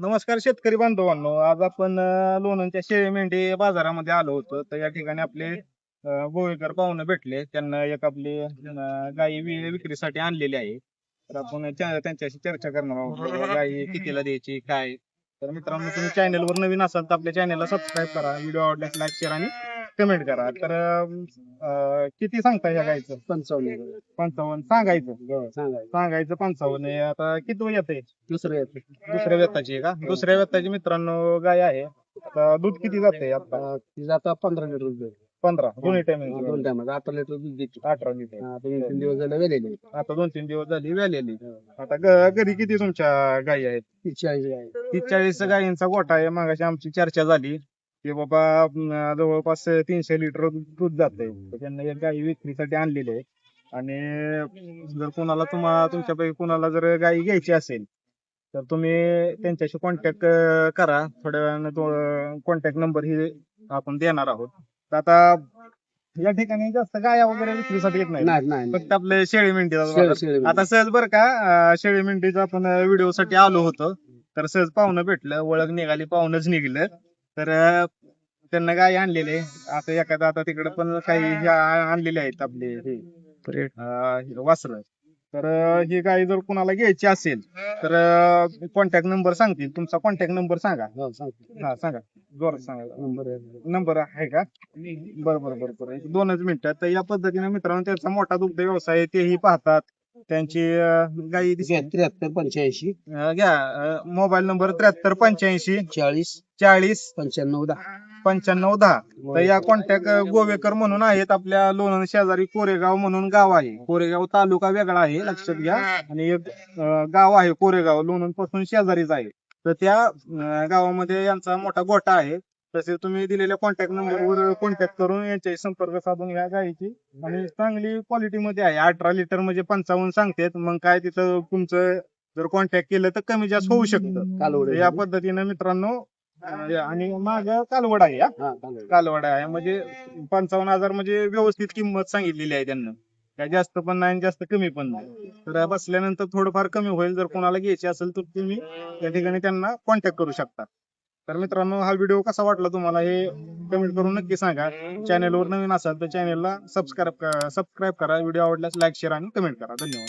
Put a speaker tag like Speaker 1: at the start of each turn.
Speaker 1: नमस्कार शेतकरी बांधवांनो. आज आपण लोणंदच्या शेळी मेंढी बाजारामध्ये आलो होतो. तर या ठिकाणी आपले गोवेकर पाहुणे भेटले. त्यांना एक आपली गाई विक्रीसाठी आणलेली आहे. तर आपण त्यांच्याशी चर्चा करणार आहोत. बाबा गाई कितीला द्यायची काय. तर मित्रांनो, तुम्ही चॅनलवर नवीन असाल तर आपल्या चॅनलला सबस्क्राईब करा, व्हिडिओ आवडल्यास लाईक शेअर आणि कमेंट करा. तर किती सांगता या गाईचं?
Speaker 2: 55
Speaker 1: 55 सांगायचं.
Speaker 2: सांगायचं.
Speaker 1: सांगायचं 55 आहे. आता किती येते?
Speaker 2: दुसरं येते.
Speaker 1: दुसऱ्या व्यताची आहे का? दुसऱ्या व्यताची मित्रांनो गाय आहे. आता दूध किती जाते आता?
Speaker 2: तिचं आता 15 लिटर दूध देते.
Speaker 1: 15 दोन्ही
Speaker 2: दोन
Speaker 1: टायमिंग
Speaker 2: टायमात 18 लिटर दूध देते.
Speaker 1: 18 लिटर.
Speaker 2: आता 2-3 दिवस झाले वेलेले.
Speaker 1: आता 2-3 दिवस झाली व्यालेली. आता घरी किती तुमच्या गायी आहेत?
Speaker 2: 40 आहे.
Speaker 1: 40 गायींचा गोठा आहे. मागाशी आमची चर्चा झाली की बाबा जवळपास 300 लिटर दूध जाते. त्यांना एक गायी विक्रीसाठी आणलेली आहे. आणि जर कोणाला तुमच्यापैकी कोणाला जर गायी घ्यायची असेल तर तुम्ही त्यांच्याशी कॉन्टॅक्ट करा. थोड्या वेळानं कॉन्टॅक्ट नंबर ही आपण देणार आहोत. तर आता या ठिकाणी जास्त गाया वगैरे विक्रीसाठी येत नाही,
Speaker 2: नाही
Speaker 1: फक्त आपले शेळी मेंढीचा
Speaker 2: शेळी-
Speaker 1: बाजार.
Speaker 2: शेळी
Speaker 1: आता सहज बरं का, शेळी मेंढीचा आपण व्हिडिओ साठी आलो होतो. तर सहज पाहुणं भेटलं, ओळख निघाली, पाहुणच निघलं. तर त्यांना गाय आणलेले. आता एखादा आता तिकडे पण काही आणलेले आहेत आपले हे वासर. तर ही गाय जर कुणाला घ्यायची असेल तर कॉन्टॅक्ट नंबर सांगतील. तुमचा कॉन्टॅक्ट नंबर सांगा.
Speaker 2: हो, सांगतो.
Speaker 1: हा सांगा, जोरात सांगा.
Speaker 2: नंबर आहे.
Speaker 1: नंबर आहे का? बरं. 2च मिनिटात. तर या पद्धतीने मित्रांनो, त्यांचा मोठा दुग्ध व्यवसाय आहे, तेही पाहतात. त्यांची गायी दिसते.
Speaker 2: 73 85
Speaker 1: घ्या मोबाईल नंबर 73 85
Speaker 2: 40
Speaker 1: 40
Speaker 2: 95 10.
Speaker 1: 95 10. तर या कॉन्टॅक्ट गोवेकर म्हणून आहेत. आपल्या लोणंद शेजारी कोरेगाव म्हणून गाव आहे. कोरेगाव तालुका वेगळा आहे, लक्षात घ्या. आणि एक गाव आहे कोरेगाव, लोणंद पासून शेजारीच आहे. तर त्या गावामध्ये यांचा मोठा गोठा आहे. तसे तुम्ही दिलेल्या कॉन्टॅक्ट नंबरवर कॉन्टॅक्ट करून यांच्याशी संपर्क साधून या गायीची. आणि चांगली क्वालिटी मध्ये आहे. 18 लिटर म्हणजे 55 सांगतात. मग काय तिथं तुमचं जर कॉन्टॅक्ट केलं तर कमी जास्त होऊ शकतं.
Speaker 2: कालवड
Speaker 1: या पद्धतीने मित्रांनो, आणि माग कालवड आहे. कालवड आहे म्हणजे 55,000 म्हणजे व्यवस्थित किंमत सांगितलेली आहे त्यांना. काय जास्त पण नाही आणि जास्त कमी पण नाही. तर बसल्यानंतर थोडंफार कमी होईल. जर कोणाला घ्यायची असेल तर तुम्ही या ठिकाणी त्यांना कॉन्टॅक्ट करू शकता. तर मित्रांनो, हा व्हिडिओ कसा वाटला तुम्हाला हे कमेंट करून नक्की सांगा. चॅनलवर नवीन असाल तर चॅनलला सबस्क्राईब करा. व्हिडिओ आवडल्यास लाईक शेअर आणि कमेंट करा. धन्यवाद.